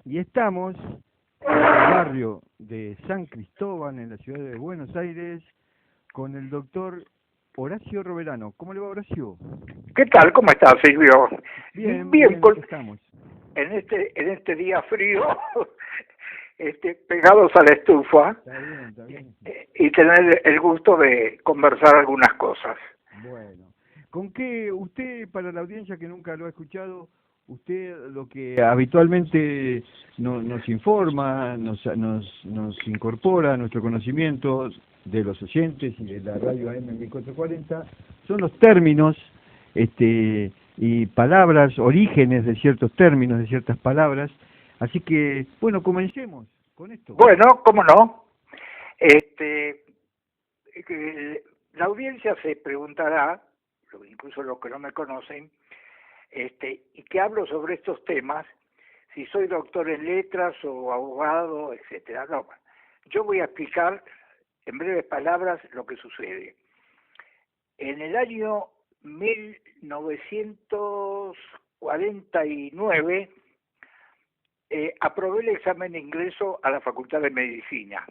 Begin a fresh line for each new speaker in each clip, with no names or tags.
Y estamos en el barrio de San Cristóbal, en la ciudad de Buenos Aires, con el doctor Horacio Roverano. ¿Cómo le va, Horacio?
¿Qué tal? ¿Cómo estás, Silvio?
Bien,
Bien,
bien, acá estamos.
en este día frío, pegados a la estufa
Está bien, está bien.
y tener el gusto de conversar algunas cosas.
Bueno, ¿con qué usted, para la audiencia que nunca lo ha escuchado, usted lo que habitualmente nos informa, nos incorpora a nuestro conocimiento de los oyentes y de la radio AM 1440, son los términos y palabras, orígenes de ciertos términos, de ciertas palabras. Así que, bueno, comencemos con esto.
Bueno, ¿cómo no? La audiencia se preguntará, incluso los que no me conocen, y que hablo sobre estos temas, si soy doctor en letras o abogado, etcétera. No, yo voy a explicar en breves palabras lo que sucede. En el año 1949 aprobé el examen de ingreso a la Facultad de Medicina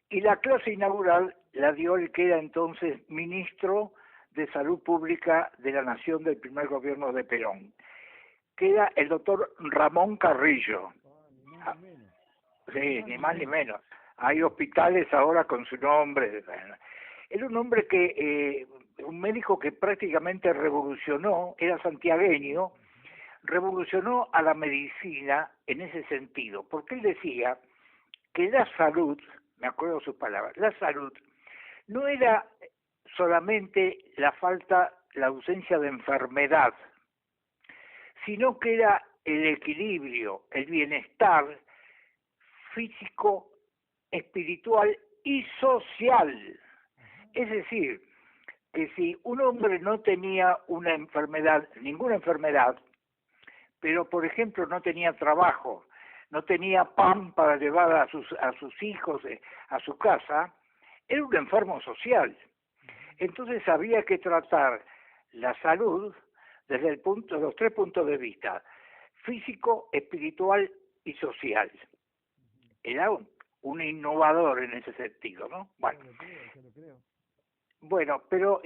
y la clase inaugural la dio el que era entonces ministro de Salud Pública de la Nación del primer gobierno de Perón, que era el doctor Ramón Carrillo. Sí, ni más ni menos. Hay hospitales ahora con su nombre. Era un hombre un médico que prácticamente revolucionó, era santiagueño, revolucionó a la medicina en ese sentido, porque él decía que la salud, me acuerdo sus palabras, la salud no era solamente la ausencia de enfermedad, sino que era el equilibrio, el bienestar físico, espiritual y social. Es decir, que si un hombre no tenía una enfermedad, ninguna enfermedad, pero por ejemplo no tenía trabajo, no tenía pan para llevar a sus hijos a su casa, era un enfermo social. Entonces había que tratar la salud desde los tres puntos de vista: físico, espiritual y social. Era un innovador en ese sentido, ¿no? Bueno, bueno, pero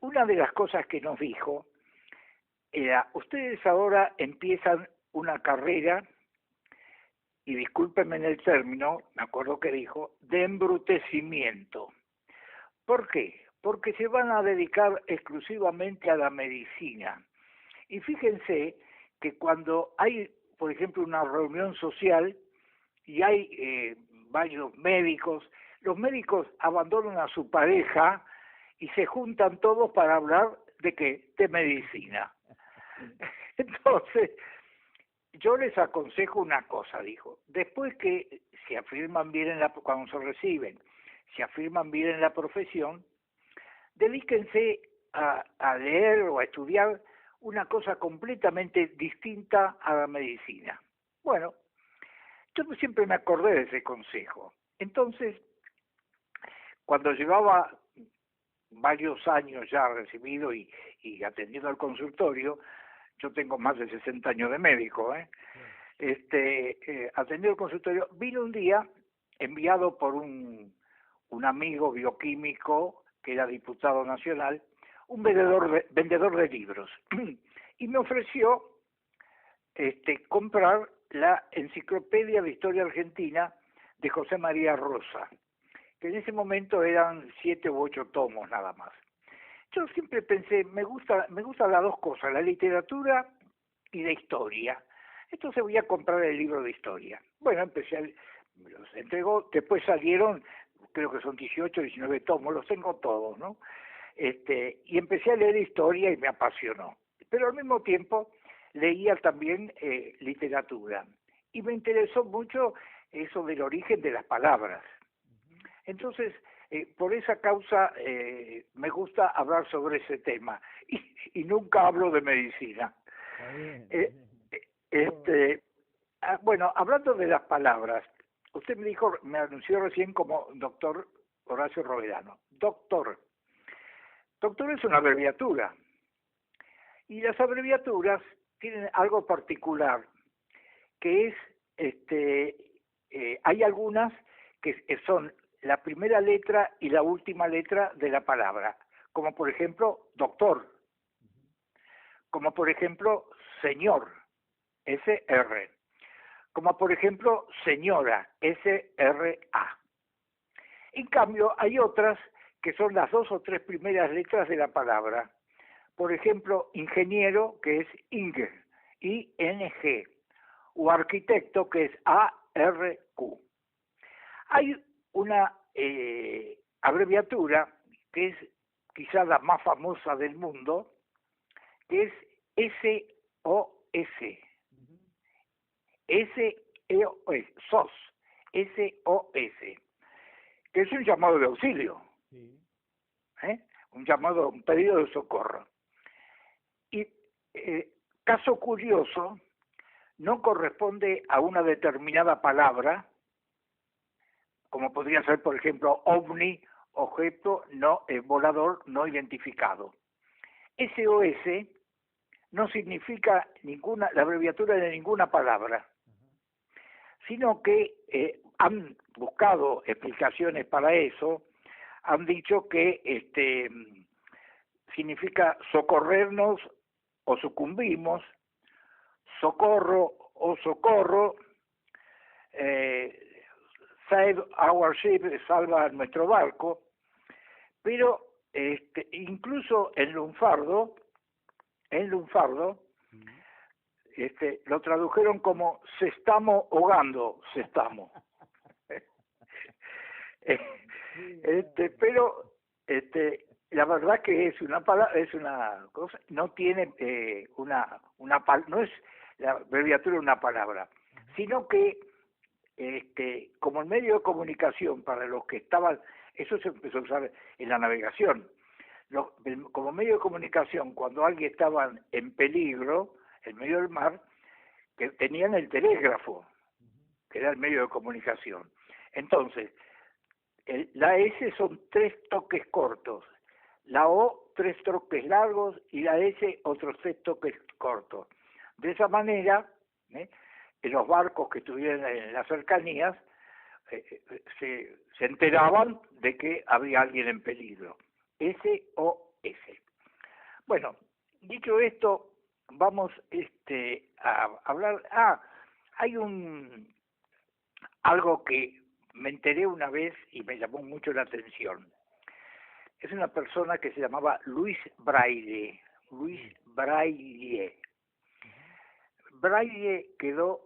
una de las cosas que nos dijo era: ustedes ahora empiezan una carrera, y discúlpenme en el término, me acuerdo que dijo, de embrutecimiento. ¿Por qué? Porque se van a dedicar exclusivamente a la medicina. Y fíjense que cuando hay, por ejemplo, una reunión social y hay varios médicos, los médicos abandonan a su pareja y se juntan todos para hablar de qué, de medicina. Entonces, yo les aconsejo una cosa, dijo: después que se afirman bien cuando se reciben, se afirman bien en la profesión, dedíquense a leer o a estudiar una cosa completamente distinta a la medicina. Bueno, yo siempre me acordé de ese consejo. Entonces, cuando llevaba varios años ya recibido y atendiendo al consultorio, yo tengo más de 60 años de médico, atendiendo el consultorio, vino un día enviado por un amigo bioquímico que era diputado nacional, un vendedor de libros, y me ofreció comprar la Enciclopedia de Historia Argentina de José María Rosa, que en ese momento eran 7 u 8 tomos nada más. Yo siempre pensé, me gustan las dos cosas, la literatura y la historia. Entonces voy a comprar el libro de historia. Bueno, me los entregó, después salieron, creo que son 18, 19 tomos, los tengo todos, ¿no? Y empecé a leer historia y me apasionó. Pero al mismo tiempo leía también literatura. Y me interesó mucho eso del origen de las palabras. Entonces, por esa causa me gusta hablar sobre ese tema. Y nunca hablo de medicina. Bueno, hablando de las palabras, usted me anunció recién como doctor Horacio Roverano. Doctor es una abreviatura. Y las abreviaturas tienen algo particular, que es, hay algunas que son la primera letra y la última letra de la palabra, como por ejemplo doctor, como por ejemplo señor, SR, como por ejemplo señora, SRA. En cambio, hay otras que son las 2 o 3 primeras letras de la palabra. Por ejemplo, ingeniero, que es ING, ING, o arquitecto, que es ARQ. Hay una abreviatura que es quizá la más famosa del mundo, que es SOS. SOS, SOS, que es un llamado de auxilio, un pedido de socorro. Y caso curioso, no corresponde a una determinada palabra, como podría ser, por ejemplo, ovni, objeto no volador no identificado. SOS no significa la abreviatura de ninguna palabra, sino que han buscado explicaciones para eso, han dicho que significa socorrernos o sucumbimos, socorro o socorro, save our ship, salva nuestro barco, pero incluso en lunfardo lo tradujeron como se estamos ahogando, se estamos. Pero la verdad que es una palabra, es una cosa, no tiene no es la abreviatura de una palabra, sino que como el medio de comunicación para los que estaban, eso se empezó a usar en la navegación, como medio de comunicación cuando alguien estaba en peligro en medio del mar, que tenían el telégrafo, que era el medio de comunicación. Entonces, la S son 3 toques cortos, la O 3 toques largos y la S otros 3 toques cortos. De esa manera, en los barcos que estuvieran en las cercanías, se enteraban de que había alguien en peligro. SOS. Bueno, dicho esto, vamos a hablar. Hay algo que me enteré una vez y me llamó mucho la atención. Es una persona que se llamaba Luis Braille. Luis Braille. Braille quedó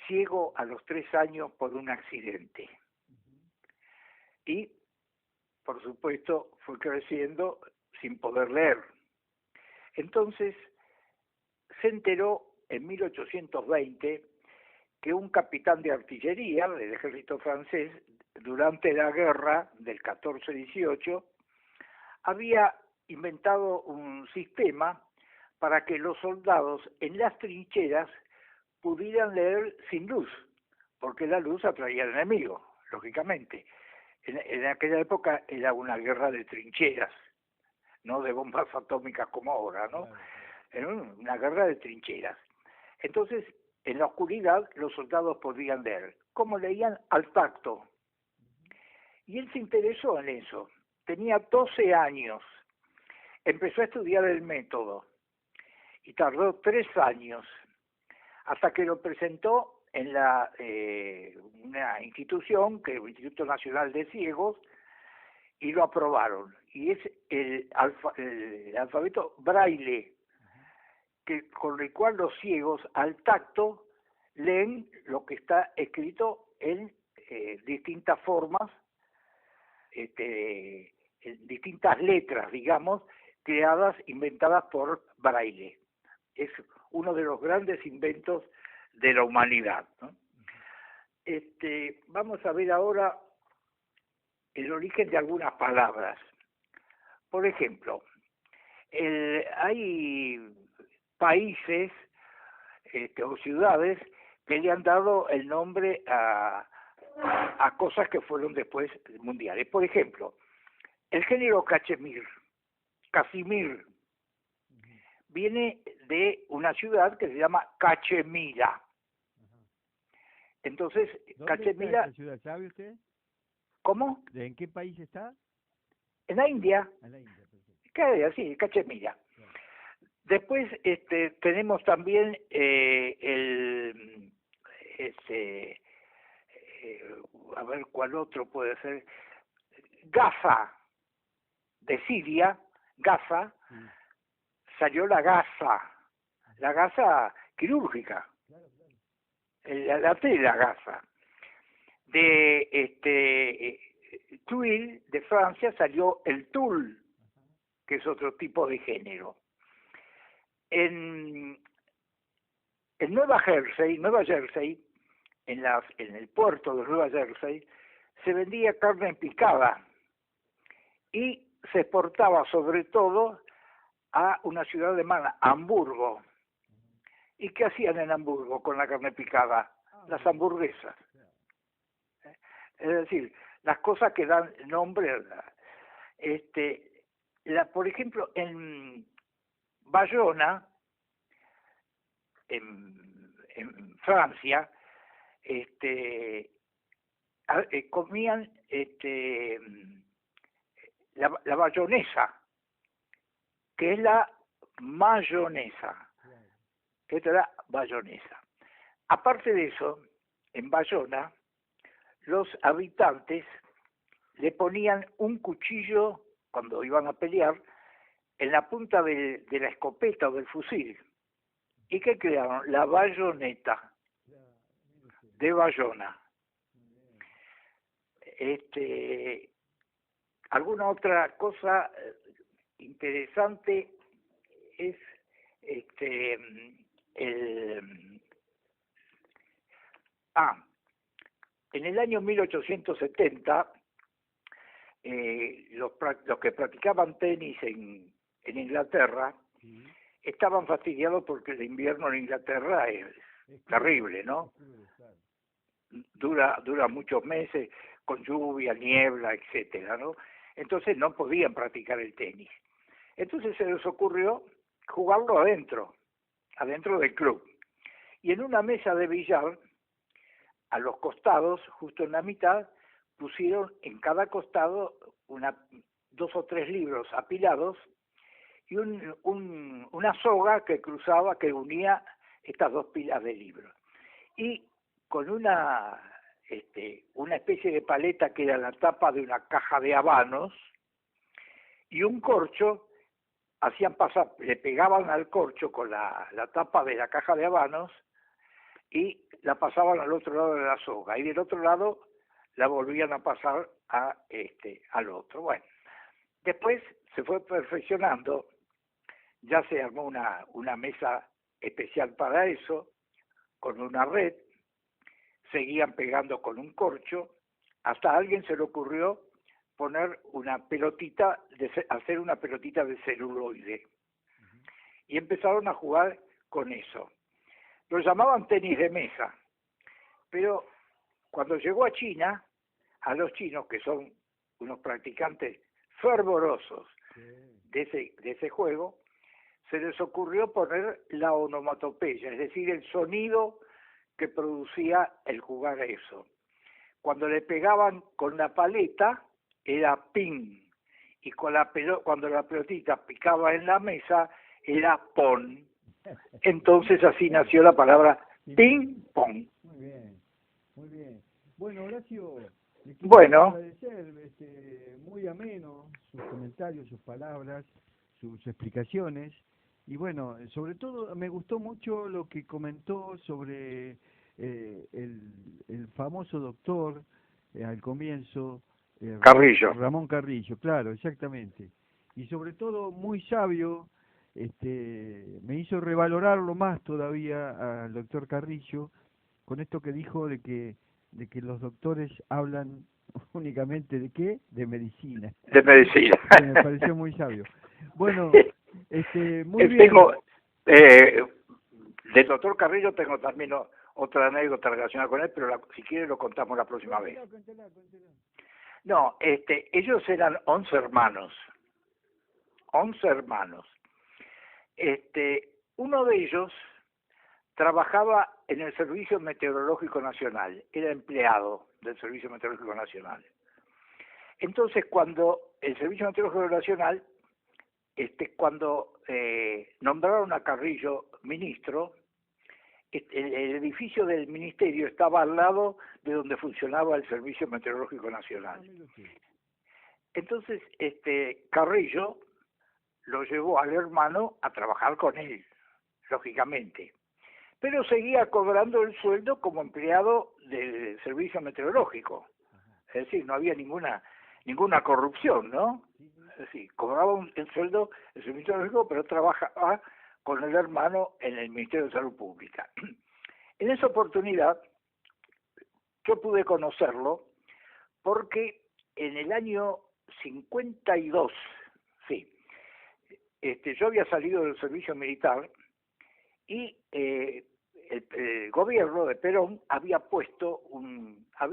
ciego a los 3 años por un accidente. Y, por supuesto, fue creciendo sin poder leer. Entonces, se enteró en 1820 que un capitán de artillería del ejército francés, durante la guerra del 14-18, había inventado un sistema para que los soldados en las trincheras pudieran leer sin luz, porque la luz atraía al enemigo, lógicamente. En aquella época era una guerra de trincheras, no de bombas atómicas como ahora, ¿no? Era una guerra de trincheras. Entonces, en la oscuridad, los soldados podían leer. ¿Cómo leían? Al tacto. Y él se interesó en eso. Tenía 12 años. Empezó a estudiar el método. Y tardó 3 años. Hasta que lo presentó en una institución, que es el Instituto Nacional de Ciegos, y lo aprobaron. Y es el alfabeto Braille, con el cual los ciegos al tacto leen lo que está escrito en distintas formas, en distintas letras, digamos, inventadas por Braille. Es uno de los grandes inventos de la humanidad, ¿no? Vamos a ver ahora el origen de algunas palabras. Por ejemplo, hay países o ciudades que le han dado el nombre a cosas que fueron después mundiales. Por ejemplo, el género Casimir viene de una ciudad que se llama Cachemira. Entonces,
¿Dónde
Cachemira...
está esta ciudad? ¿Sabe usted?
¿Cómo?
¿En qué país está?
En la India.
En la India, perfecto.
Sí, Cachemira.
Claro.
Después tenemos también a ver cuál otro puede ser, Gaza, de Siria, Gaza,
Sí.
salió la gasa quirúrgica,
Claro, claro.
la tela gasa. De Tuile, de Francia, salió el tul, que es otro tipo de género. En Nueva Jersey, en el puerto de Nueva Jersey, se vendía carne picada y se exportaba sobre todo a una ciudad alemana, Hamburgo. ¿Y qué hacían en Hamburgo con la carne picada? Las hamburguesas. Es decir, las cosas que dan nombre. Por ejemplo, en Bayona, en Francia, comían la bayonesa, que es la mayonesa. Esta es la bayonesa. Aparte de eso, en Bayona, los habitantes le ponían un cuchillo, cuando iban a pelear, en la punta de la escopeta o del fusil. ¿Y qué crearon? La bayoneta de Bayona. Alguna otra cosa interesante es en el año 1870 los que practicaban tenis en Inglaterra estaban fastidiados porque el invierno en Inglaterra es terrible, ¿no? Dura muchos meses con lluvia, niebla, etcétera, ¿no? Entonces no podían practicar el tenis. Entonces se les ocurrió jugarlo adentro del club. Y en una mesa de billar, a los costados, justo en la mitad, pusieron en cada costado 2 o 3 libros apilados y una soga que unía estas 2 pilas de libros. Y con una especie de paleta que era la tapa de una caja de habanos y un corcho, le pegaban al corcho con la tapa de la caja de habanos y la pasaban al otro lado de la soga, y del otro lado la volvían a pasar al otro. Bueno, después se fue perfeccionando, ya se armó una mesa especial para eso, con una red, seguían pegando con un corcho, hasta a alguien se le ocurrió poner hacer una pelotita de celuloide. Y empezaron a jugar con eso. Lo llamaban tenis de mesa, pero cuando llegó a China, a los chinos, que son unos practicantes fervorosos de ese juego, se les ocurrió poner la onomatopeya, es decir, el sonido que producía el jugar eso. Cuando le pegaban con la paleta, era ping, y cuando la pelotita picaba en la mesa, era pon. Entonces así nació la palabra ping-pong.
Muy bien, muy bien. Bueno, Horacio, le quiero agradecer, muy ameno sus comentarios, sus palabras, sus explicaciones. Y bueno, sobre todo me gustó mucho lo que comentó sobre el famoso doctor al comienzo,
Carrillo.
Ramón Carrillo, claro, exactamente. Y sobre todo muy sabio, me hizo revalorarlo más todavía al doctor Carrillo con esto que dijo de que los doctores hablan únicamente de qué, de medicina.
De medicina.
Sí, me pareció muy sabio. Bueno, muy bien.
Del doctor Carrillo tengo también otra anécdota relacionada con él, pero si quiere lo contamos la próxima vez.
Cuéntela.
No, ellos eran 11 hermanos. 11 hermanos. Uno de ellos trabajaba en el Servicio Meteorológico Nacional, era empleado del Servicio Meteorológico Nacional. Entonces, cuando el Servicio Meteorológico Nacional, cuando nombraron a Carrillo ministro, el edificio del ministerio estaba al lado de donde funcionaba el Servicio Meteorológico Nacional. Entonces, Carrillo lo llevó al hermano a trabajar con él, lógicamente, pero seguía cobrando el sueldo como empleado del Servicio Meteorológico. Es decir, no había ninguna corrupción, ¿no? Es decir, cobraba el sueldo del Servicio Meteorológico, pero trabajaba con el hermano en el Ministerio de Salud Pública. En esa oportunidad, yo pude conocerlo porque en el año 52, sí, yo había salido del servicio militar y el gobierno de Perón había puesto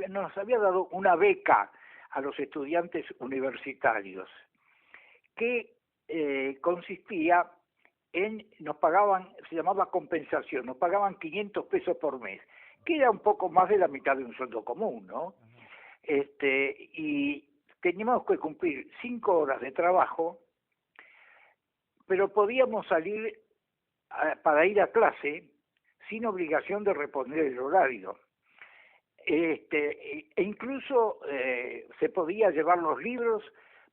nos había dado una beca a los estudiantes universitarios que consistía en, nos pagaban, se llamaba compensación, nos pagaban 500 pesos por mes, que era un poco más de la mitad de un sueldo común, ¿no? Y teníamos que cumplir 5 horas de trabajo, pero podíamos salir para ir a clase sin obligación de reponer el horario. E incluso se podía llevar los libros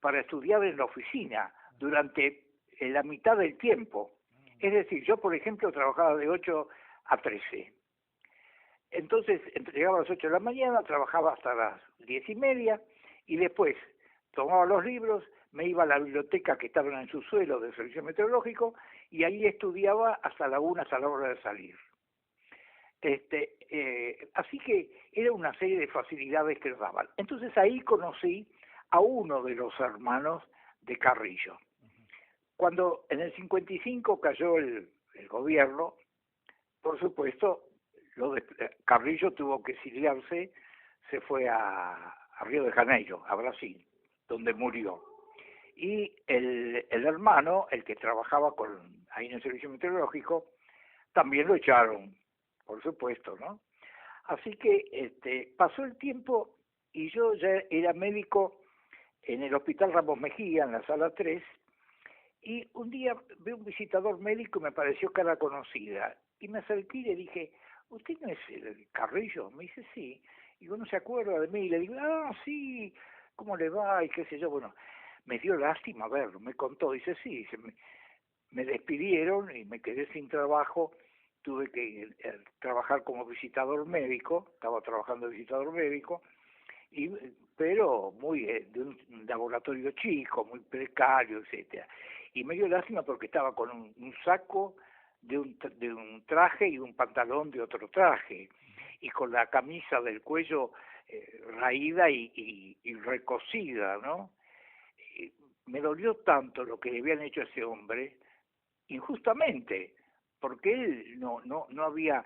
para estudiar en la oficina durante la mitad del tiempo. Es decir, yo, por ejemplo, trabajaba de 8 a 13. Entonces, llegaba a las 8 de la mañana, trabajaba hasta las 10:30 y después tomaba los libros, me iba a la biblioteca que estaba en el subsuelo del Servicio Meteorológico y ahí estudiaba hasta la 1, hasta la hora de salir. Así que era una serie de facilidades que nos daban. Entonces ahí conocí a uno de los hermanos de Carrillo. Cuando en el 55 cayó el gobierno, por supuesto, Carrillo tuvo que exiliarse, se fue a Río de Janeiro, a Brasil, donde murió. Y el hermano, el que trabajaba ahí en el servicio meteorológico, también lo echaron, por supuesto, ¿no? Así que pasó el tiempo y yo ya era médico en el Hospital Ramos Mejía, en la sala 3, y un día vi un visitador médico y me pareció cara conocida. Y me acerqué y le dije, ¿usted no es el Carrillo? Me dice, sí. Y uno se acuerda de mí y le digo, sí, ¿cómo le va? Y qué sé yo. Bueno, me dio lástima verlo, me contó. Dice, sí, me despidieron y me quedé sin trabajo. Tuve que trabajar como visitador médico, estaba trabajando de visitador médico, pero de un laboratorio chico, muy precario, etcétera. Y me dio lástima porque estaba con un saco de un traje y un pantalón de otro traje, y con la camisa del cuello raída y recosida, ¿no? Me dolió tanto lo que le habían hecho a ese hombre, injustamente, porque él no había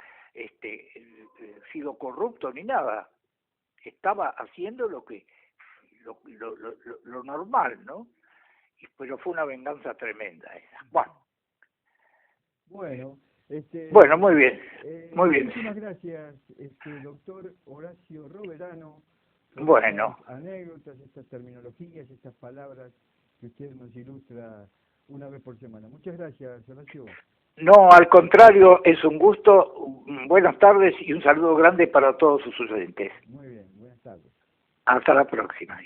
sido corrupto ni nada, estaba haciendo lo normal, ¿no? Pero fue una venganza tremenda esa. Bueno, muy bien, muy bien.
Muchísimas gracias, doctor Horacio Roverano, por
bueno,
estas anécdotas, estas terminologías, estas palabras que usted nos ilustra una vez por semana. Muchas gracias, Horacio.
No, al contrario, es un gusto. Buenas tardes y un saludo grande para todos sus oyentes.
Muy bien, buenas tardes.
Hasta la próxima.